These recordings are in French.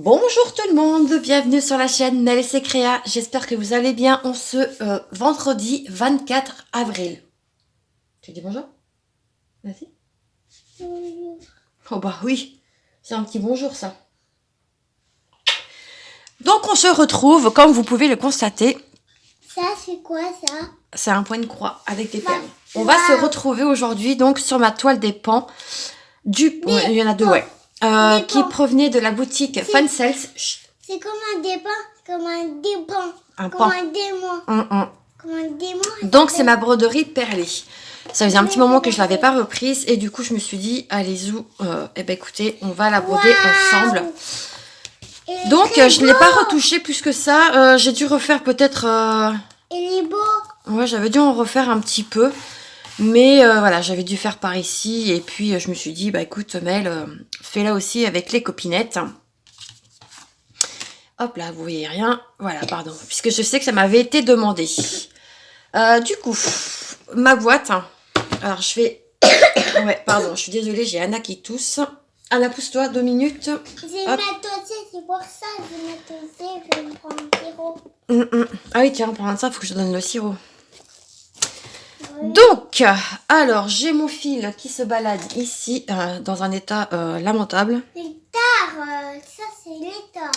Bonjour tout le monde, bienvenue sur la chaîne Nel et ses Créa. J'espère que vous allez bien en ce vendredi 24 avril. Tu dis bonjour? Vas-y. Bonjour. Oh bah oui, c'est un petit bonjour ça. Donc on se retrouve, comme vous pouvez le constater. Ça, c'est quoi ça? C'est un point de croix avec des perles. On va se retrouver aujourd'hui donc sur ma toile des pans. Ouais, il y en a deux, ouais. Qui provenait de la boutique Fansels. C'est comme un dépend, comme un dépend, Un comme pan. un démon. Comme un démon. Donc c'est ma broderie perlée. Ça faisait un petit moment que je l'avais pas reprise et du coup je me suis dit allez-y, eh ben écoutez, on va la broder ensemble. Donc je ne l'ai pas retouché plus que ça. J'ai dû refaire peut-être. Il est beau. Ouais, j'avais dû en refaire un petit peu. Mais voilà, j'avais dû faire par ici. Et puis je me suis dit, bah écoute Mel, fais-la aussi avec les copinettes. Hop là, vous voyez rien. Voilà, pardon. Puisque je sais que ça m'avait été demandé. Du coup, ma boîte. Alors je vais... ouais, pardon, je suis désolée, j'ai Anna qui tousse. Anna, pousse-toi, 2 minutes. Je vais mettre aussi, c'est pour ça. Je vais mettre aussi, je vais me prendre un sirop. Ah oui, tiens, en parlant de ça, il faut que je te donne le sirop. Donc, alors, j'ai mon fil qui se balade ici, dans un état lamentable. L'étard, ça c'est l'étard.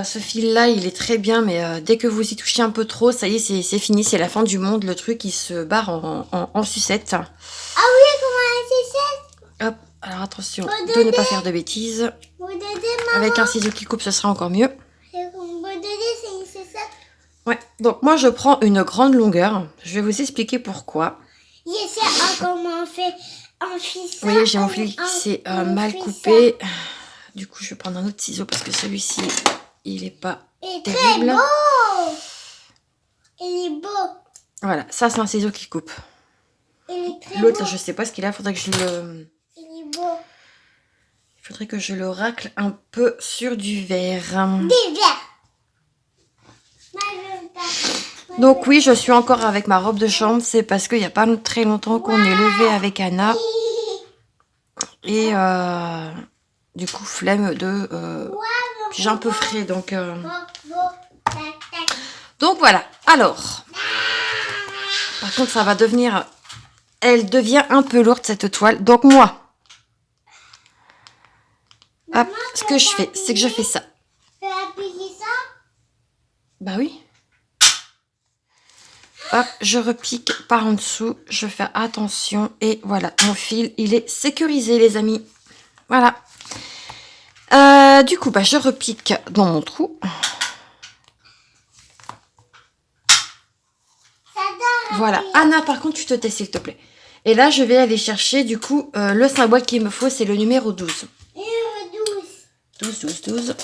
Ce fil-là, il est très bien, mais dès que vous y touchez un peu trop, ça y est, c'est fini, c'est la fin du monde. Le truc, il se barre en sucette. Ah oui, comment un sucette? Hop, alors attention de ne pas faire de bêtises. Avec un ciseau qui coupe, ce sera encore mieux. C'est une sucette. Ouais, donc moi, je prends une grande longueur. Je vais vous expliquer pourquoi. C'est comment on fait un fil. Vous voyez, j'ai mon fil qui s'est mal coupé. Du coup, je vais prendre un autre ciseau parce que celui-ci, il est pas terrible. Très beau. Il est beau. Voilà, ça c'est un ciseau qui coupe. Il est très L'autre, beau. là, je sais pas ce qu'il a. Faudrait que je le... Il est beau. Il faudrait que je le racle un peu sur du verre. Des verres. Donc oui, je suis encore avec ma robe de chambre. C'est parce qu'il n'y a pas très longtemps qu'on est levé avec Anna. Et du coup, flemme de... puis j'ai un peu frais, donc... Donc voilà. Alors... Par contre, ça va devenir... Elle devient un peu lourde, cette toile. Donc moi... Hop, ce que je fais, c'est que je fais ça. Tu peux appuyer ça? Bah oui. Hop, je repique par en dessous. Je fais attention. Et voilà, mon fil, il est sécurisé, les amis. Voilà. Du coup, bah, je repique dans mon trou. Voilà. Anna, par contre, tu te tais, s'il te plaît. Et là, je vais aller chercher, du coup, le symbole qu'il me faut, c'est le numéro 12. Numéro 12. 12, 12, 12.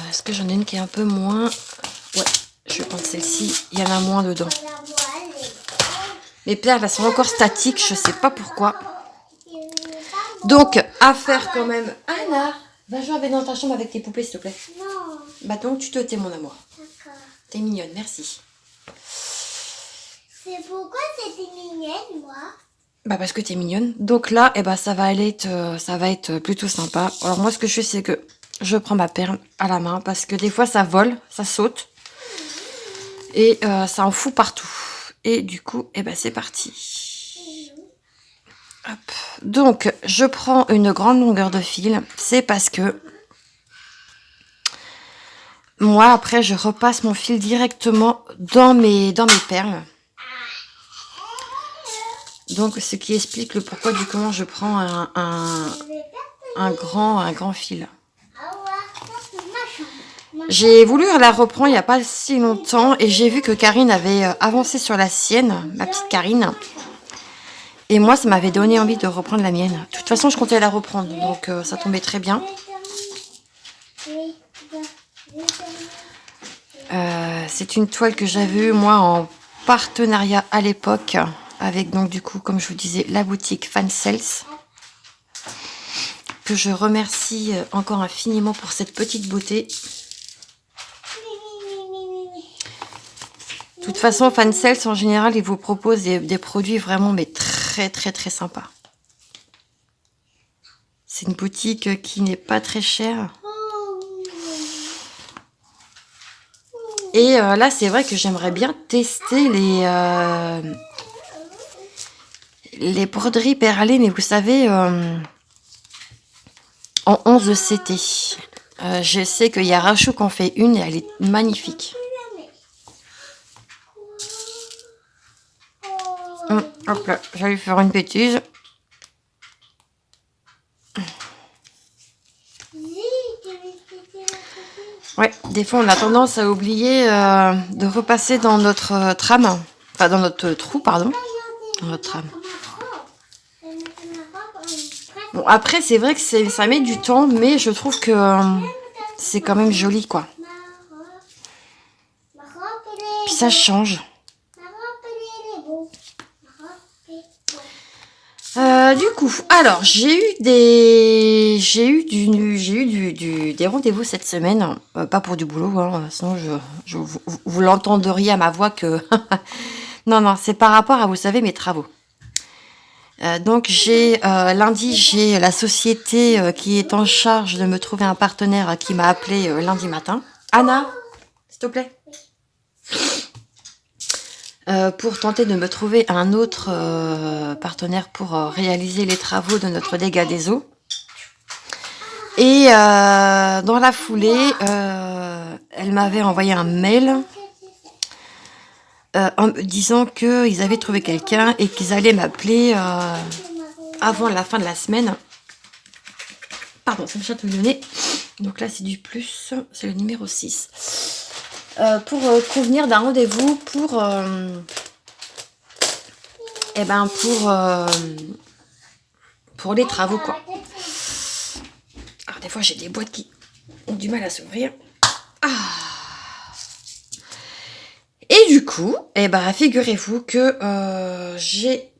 Est-ce que j'en ai une qui est un peu moins? Ouais, je vais prendre celle-ci. Il y en a moins dedans. Mes perles, elles sont encore statiques, je sais pas pourquoi. Donc, à faire quand même. Anna, va jouer dans ta chambre avec tes poupées, s'il te plaît. Non. Bah donc, tu te tais, mon amour. D'accord. T'es mignonne, merci. C'est pourquoi c'était mignonne, moi? Bah parce que t'es mignonne. Donc là, eh ben, ça va être plutôt sympa. Alors moi, ce que je fais, c'est que je prends ma perle à la main parce que des fois, ça vole, ça saute. Et ça en fout partout. Et du coup, eh ben, c'est parti. Hop. Donc, je prends une grande longueur de fil. C'est parce que moi, après, je repasse mon fil directement dans mes perles. Donc, ce qui explique le pourquoi du comment je prends un grand fil. J'ai voulu la reprendre il n'y a pas si longtemps et j'ai vu que Karine avait avancé sur la sienne, ma petite Karine. Et moi, ça m'avait donné envie de reprendre la mienne. De toute façon, je comptais la reprendre, donc ça tombait très bien. C'est une toile que j'avais eue, moi, en partenariat à l'époque, avec donc du coup, comme je vous disais, la boutique Fansels, que je remercie encore infiniment pour cette petite beauté. De toute façon, Fansels, en général, ils vous proposent des produits vraiment mais très sympas. C'est une boutique qui n'est pas très chère. Et là, c'est vrai que j'aimerais bien tester les broderies perlées, mais vous savez, en 11 CT. Je sais qu'il y a Rachou qui en fait une et elle est magnifique. Hop là, j'allais faire une bêtise. Ouais, des fois on a tendance à oublier de repasser dans notre tram, enfin dans notre trou, pardon, dans notre tram. Bon, après c'est vrai que ça met du temps, mais je trouve que c'est quand même joli, quoi. Puis ça change. Du coup, alors j'ai eu des rendez-vous cette semaine, pas pour du boulot, hein, sinon vous l'entendriez à ma voix que non, c'est par rapport à, vous savez, mes travaux. Donc lundi, j'ai la société qui est en charge de me trouver un partenaire qui m'a appelé lundi matin. Anna, s'il te plaît. Pour tenter de me trouver un autre partenaire pour réaliser les travaux de notre dégât des eaux. Et dans la foulée, elle m'avait envoyé un mail en me disant qu'ils avaient trouvé quelqu'un et qu'ils allaient m'appeler avant la fin de la semaine. Pardon, ça me chatouille le nez. Donc là, c'est du plus, c'est le numéro 6. Pour convenir d'un rendez-vous pour les travaux, quoi. Alors des fois j'ai des boîtes qui ont du mal à s'ouvrir. Et du coup, figurez-vous que j'ai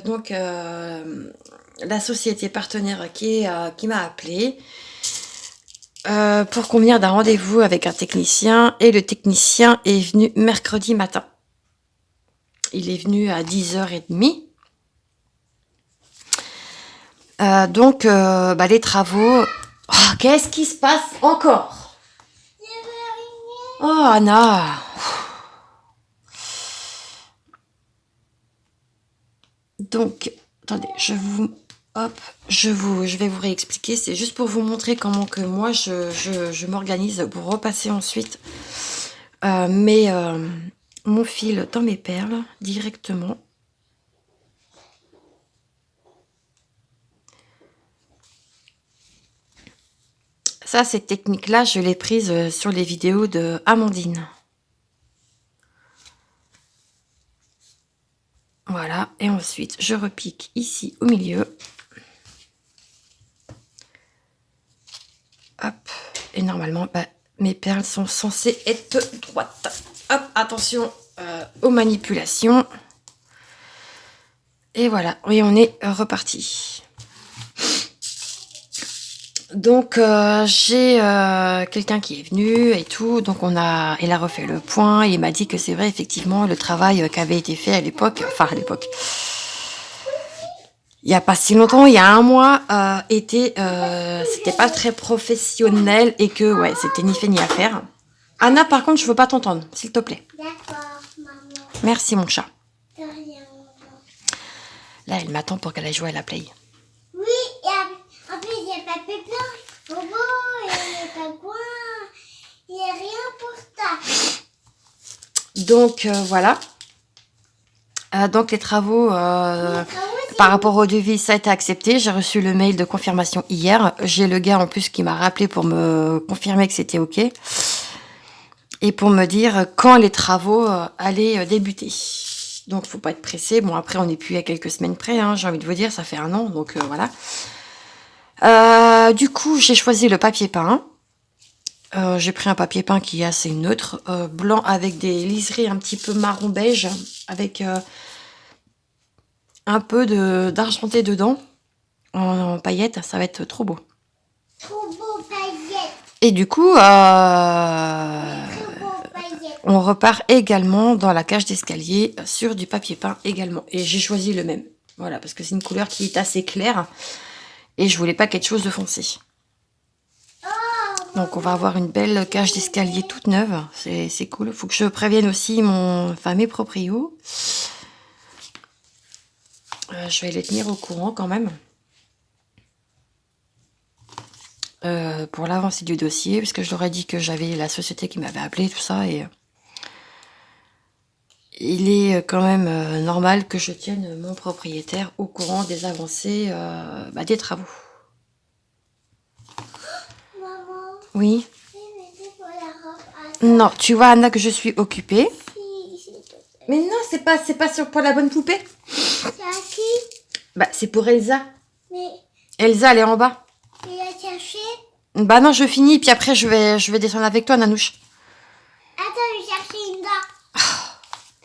donc la société partenaire qui m'a appelé pour convenir d'un rendez-vous avec un technicien, et le technicien est venu mercredi matin. Il est venu à 10h30. Donc, les travaux... Oh, qu'est-ce qui se passe encore? Oh, Anna. Donc, attendez, je vais vous réexpliquer. C'est juste pour vous montrer comment que moi, je m'organise pour repasser ensuite mon fil dans mes perles directement. Ça, cette technique-là, je l'ai prise sur les vidéos de Amandine. Voilà, et ensuite, je repique ici au milieu. Hop, et normalement, mes perles sont censées être droites. Hop, attention aux manipulations. Et voilà, et on est reparti. Donc j'ai quelqu'un qui est venu et tout, donc il a refait le point, et il m'a dit que c'est vrai, effectivement, le travail qui avait été fait à l'époque, il n'y a pas si longtemps, il y a un mois, c'était pas très professionnel, et que ouais, c'était ni fait ni à faire. Anna, par contre, je veux pas t'entendre, s'il te plaît. D'accord, maman. Merci, mon chat. De rien, maman. Là, elle m'attend pour qu'elle aille jouer à la play. Oui, et en plus, il n'y a pas Pépin, Bobo, il n'y a pas Coin, il n'y a rien pour ça. Donc, voilà. Donc, les travaux, par rapport au devis, ça a été accepté. J'ai reçu le mail de confirmation hier. J'ai le gars, en plus, qui m'a rappelé pour me confirmer que c'était OK. Et pour me dire quand les travaux allaient débuter. Donc, faut pas être pressé. Bon, après, on n'est plus à quelques semaines près, hein, j'ai envie de vous dire, ça fait 1 an, donc voilà. Du coup, j'ai choisi le papier peint. J'ai pris un papier peint qui est assez neutre, blanc avec des liseries un petit peu marron beige, avec un peu d'argenté dedans, en paillettes, ça va être trop beau. Trop beau, paillettes. Et du coup, on repart également dans la cage d'escalier sur du papier peint également. Et j'ai choisi le même. Voilà, parce que c'est une couleur qui est assez claire. Et je voulais pas quelque chose de foncé. Donc on va avoir une belle cage d'escalier toute neuve. C'est cool. Il faut que je prévienne aussi mes proprios. Je vais les tenir au courant quand même. Pour l'avancée du dossier, parce que je leur ai dit que j'avais la société qui m'avait appelé, tout ça, et il est quand même normal que je tienne mon propriétaire au courant des avancées des travaux. Maman, Oui. je vais mettre pour la robe à Non, tu vois, Anna, que je suis occupée. qui, s'il te plaît. Mais non, c'est pas pour la bonne poupée. C'est à qui? Bah, c'est pour Elsa. Mais Elsa, elle est en bas. il a cherché. Bah non, je finis, puis après, je vais descendre avec toi, Nanouche. Attends, je vais chercher une dent.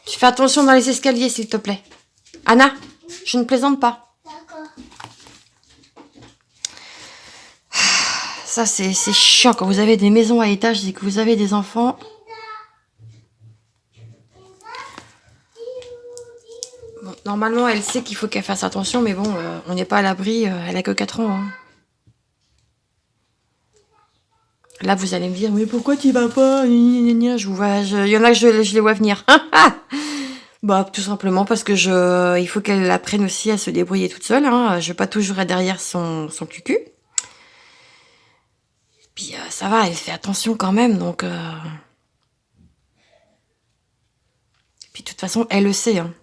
Tu fais attention dans les escaliers, s'il te plaît. Anna, je ne plaisante pas. D'accord. Ça, c'est chiant quand vous avez des maisons à étage et que vous avez des enfants. Bon, normalement, elle sait qu'il faut qu'elle fasse attention, mais bon, on n'est pas à l'abri. Elle a que 4 ans. Hein. Là, vous allez me dire, mais pourquoi tu vas pas? Je vous vois, il y en a que je les vois venir. Bah, tout simplement parce que il faut qu'elle apprenne aussi à se débrouiller toute seule. Hein. Je vais pas toujours être derrière son cucu. Puis ça va, elle fait attention quand même, donc. Puis de toute façon, elle le sait. Hein.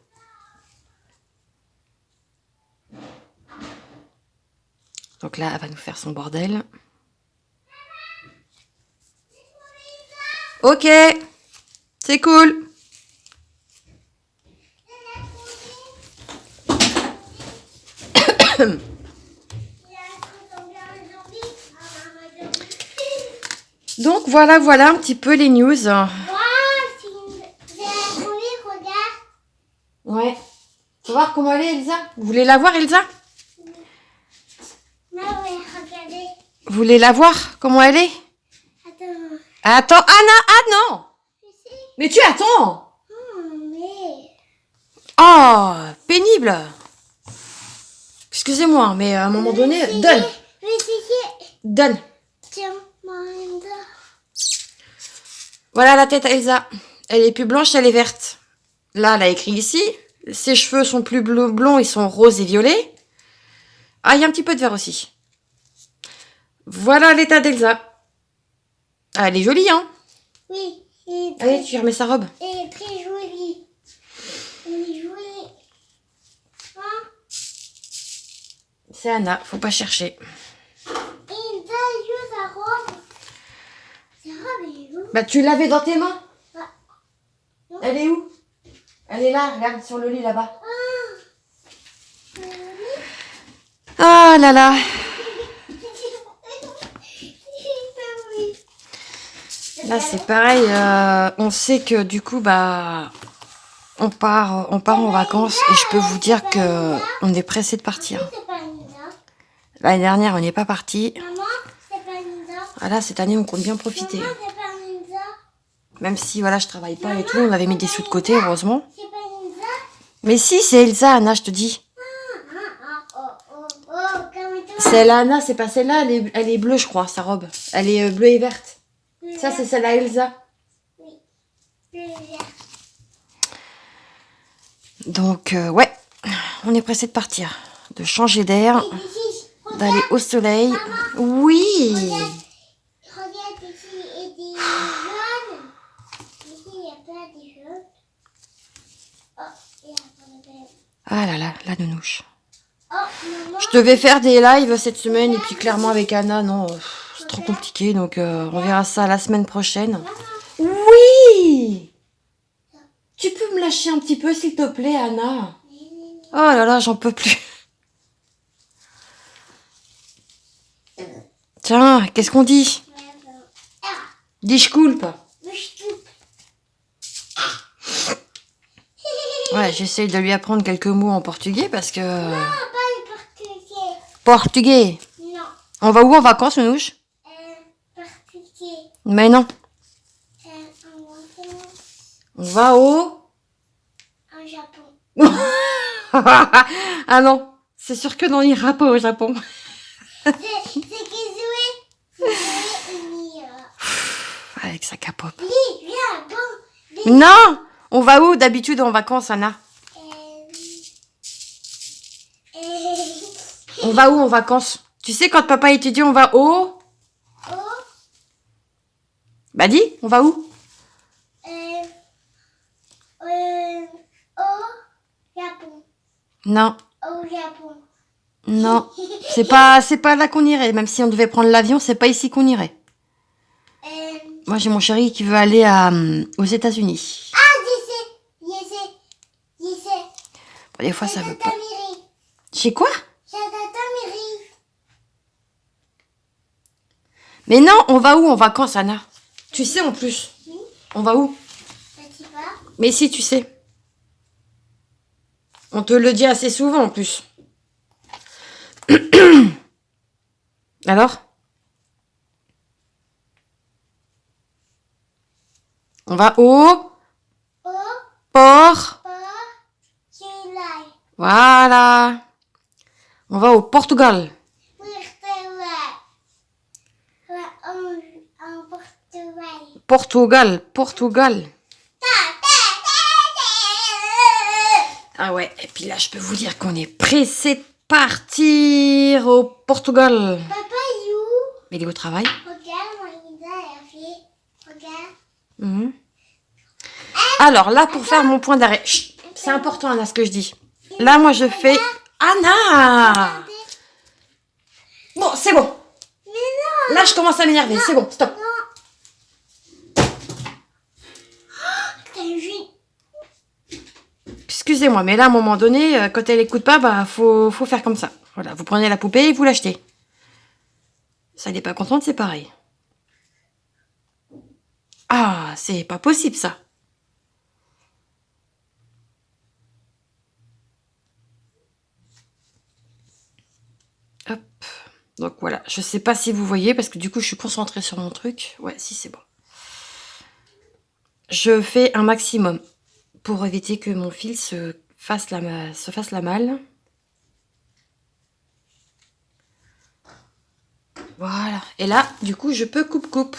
Donc là, elle va nous faire son bordel. Ok, c'est cool. Donc voilà un petit peu les news. C'est la zombie, regarde. Ouais. Faut voir comment elle est, Elsa. Vous voulez la voir, Elsa? Non, mais regardez. Vous voulez la voir comment elle est? Attends. Attends, Anna, ah non! Je sais. Mais tu attends! Mais. Oh, pénible! Excusez-moi, mais à un moment donné, donne! Je vais essayer. Donne! Tiens, mon doigt. Voilà la tête à Elsa. Elle est plus blanche, elle est verte. Là, elle a écrit ici. Ses cheveux sont plus blonds, ils sont roses et violets. Ah, il y a un petit peu de vert aussi. Voilà l'état d'Elsa. Ah, elle est jolie, hein? Oui. Et Allez, tu remets sa robe. elle est très jolie. Elle est jolie. Hein? C'est Anna, faut pas chercher. Et une taille sa robe. Sa robe, elle est où? Bah, tu l'avais dans tes mains. Ah. Elle est où? Elle est là, regarde, sur le lit là-bas. Ah là là. Là, c'est pareil. On sait que du coup, on part en vacances et je peux vous dire que on est pressé de partir. C'est pas Nina. L'année dernière, on n'est pas parti. Maman, c'est pas Nina. Ah là, cette année, on compte bien profiter. Maman, c'est pas Nina. Même si, voilà, je travaille pas et tout, on avait mis des sous de côté, heureusement. C'est pas Nina. Mais si, c'est Elsa, Anna, je te dis. Comme toi. C'est la Anna, c'est pas celle-là, elle est bleue, je crois, sa robe. Elle est bleue et verte. Ça, c'est celle-là, Elsa. Oui. Le vert. Donc, ouais, on est pressé de partir, de changer d'air, Et ici, d'aller au soleil. Oui. regarde ici, et des jaunes. Ici, il y a plein de jaunes. Oh, il y a plein de... Ah là là, la nounouche. Oh, maman. Je devais faire des lives cette semaine et puis clairement avec Anna, non, c'est trop compliqué. Donc, on verra ça la semaine prochaine. Oui. Tu peux me lâcher un petit peu, s'il te plaît, Anna? Oh là là, j'en peux plus. Tiens, qu'est-ce qu'on dit? Disculpe. Ouais, j'essaye de lui apprendre quelques mots en portugais parce que... Non, pas le portugais. Portugais. Non. On va où en vacances, Nounouche? Portugais. Mais non. En vacances. On va au... En Japon. Ah non, c'est sûr que non, on n'ira pas au Japon. C'est qui jouait. C'est joué Avec sa capote. Viens, bon. Non! On va où d'habitude en vacances, Anna? On va où en vacances? Tu sais, quand papa il te dit on va au... Bah dis, on va où? Au Japon. Non, Au Japon. non. C'est pas là qu'on irait. Même si on devait prendre l'avion, c'est pas ici qu'on irait. Moi, j'ai mon chéri qui veut aller aux États-Unis. Ah, je sais. Des fois, ça veut pas. Miri. Chez quoi? Miri. Mais non, on va où en vacances, Anna? Tu sais en plus. Oui. On va où? Je sais pas. Mais si, tu sais. On te le dit assez souvent en plus. Alors? On va au port. July. Voilà. On va au Portugal. Portugal. Ah ouais, et puis là, je peux vous dire qu'on est pressé de partir au Portugal. Papa, il est où? Mais il est au travail. Regarde, moi, il a fait. Regarde. Mhm. Alors là, pour faire mon point d'arrêt, chut, c'est important, Anna, ce que je dis. Là, moi, je fais... Anna! Bon, c'est bon. Mais non. Là, je commence à m'énerver. C'est bon, stop. Excusez-moi, mais là, à un moment donné, quand elle écoute pas, bah, faut faire comme ça. Voilà, vous prenez la poupée et vous l'achetez. Ça, elle n'est pas contente, c'est pareil. Ah, c'est pas possible, ça. Hop. Donc voilà, je sais pas si vous voyez, parce que du coup, je suis concentrée sur mon truc. Ouais, si, c'est bon. Je fais un maximum pour éviter que mon fil se fasse la malle. Voilà. Et là, du coup, je peux coupe.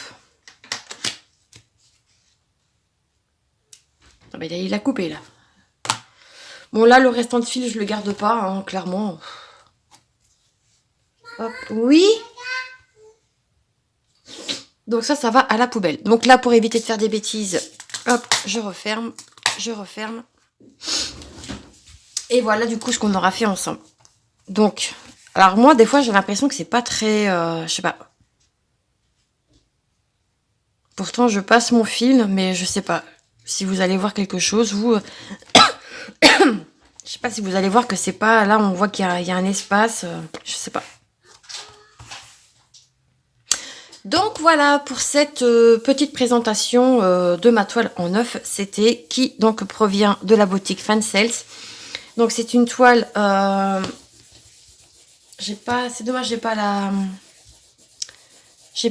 Ah ben, il a coupé, là. Bon, là, le restant de fil, je le garde pas, hein, clairement. Hop. Oui. Donc ça va à la poubelle. Donc là, pour éviter de faire des bêtises, hop, je referme. Et voilà, du coup, ce qu'on aura fait ensemble. Donc, alors moi, des fois, j'ai l'impression que c'est pas très... je sais pas. Pourtant, je passe mon fil, mais je sais pas si vous allez voir quelque chose. Vous... je sais pas si vous allez voir que c'est pas... Là, on voit qu'il y a un espace. Je sais pas. Donc voilà pour cette petite présentation de ma toile en neuf. C'était qui donc provient de la boutique Fansales. Donc c'est une toile... c'est dommage, j'ai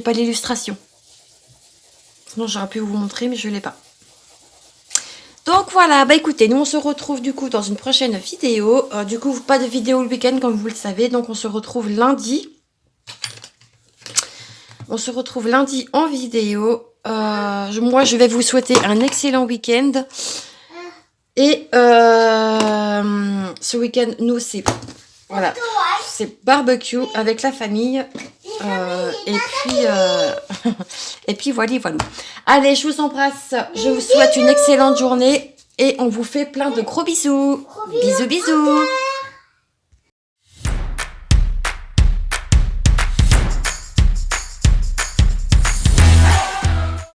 pas l'illustration. Sinon j'aurais pu vous montrer, mais je l'ai pas. Donc voilà, bah écoutez, nous on se retrouve du coup dans une prochaine vidéo. Du coup, pas de vidéo le week-end comme vous le savez. Donc on se retrouve lundi. On se retrouve lundi en vidéo. Moi, je vais vous souhaiter un excellent week-end. Et ce week-end, nous, c'est barbecue avec la famille. Et puis voilà. Allez, je vous embrasse. Je vous souhaite une excellente journée. Et on vous fait plein de gros bisous. Bisous.